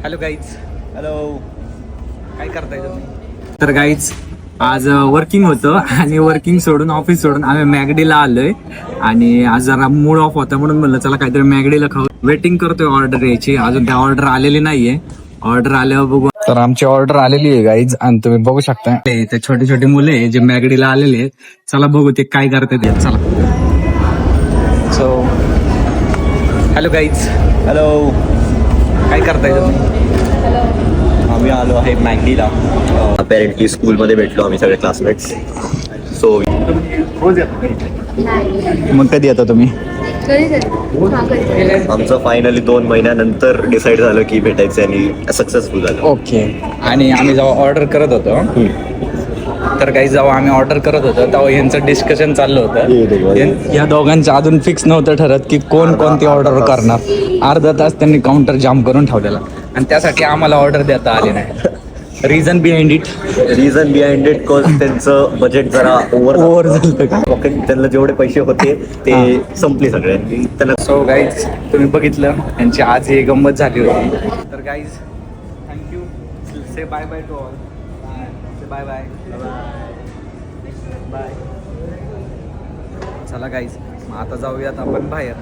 Hello guys. Hello. काय करताय तुम्ही? तर गाईज आज वर्किंग होतं आणि वर्किंग सोडून ऑफिस सोडून आम्ही मॅगडीला आलोय आणि आज जरा मूड ऑफ होता म्हणून म्हणलं चला काहीतरी मॅगडीला खाऊ. वेटिंग करतोय ऑर्डर यायची, अजून त्या ऑर्डर आलेली नाहीये. ऑर्डर आल्यावर बघू. तर आमची ऑर्डर आलेली आहे गाईज आणि तुम्ही बघू शकता ते छोटे छोटे मुले जे मॅगडीला आलेले आहेत. चला बघू ते काय करतात. चला. So hello guys. हॅलो. काय करताय तुम्ही? आम्ही आलो आहे मॅगडीला. अपेरेंटली स्कूलमध्ये भेटलो आम्ही सगळे क्लासमेट्स. सो मग कधी येता तुम्ही? आमचं फायनली 2 महिन्यानंतर डिसाईड झालं की भेटायचं आणि सक्सेसफुल झालं. ओके. आणि आम्ही जेव्हा ऑर्डर करत होतो तर काही जेव्हा आम्ही ऑर्डर करत होतो तेव्हा यांचं डिस्कशन चाललं होतं. या दोघांचं अजून फिक्स नव्हतं ठरत की कोण कोणती ऑर्डर करणार. अर्धा तास त्यांनी काउंटर जाम करून ठेवलेला आणि त्यासाठी आम्हाला ऑर्डर देता आली नाही. रिझन बिहाइंड इट बिकॉज त्यांचं बजेट जरा ओव्हर झालं का? पॉकेट त्यांना जेवढे पैसे होते ते संपले सगळ्यांनी. त्यांना सो गाईज तुम्ही बघितलं यांची आज ही गंमत झाली होती. तर guys thank you. Say bye bye to all. Say bye bye bye. चला गाईज मग आता जाऊयात आपण बाहेर.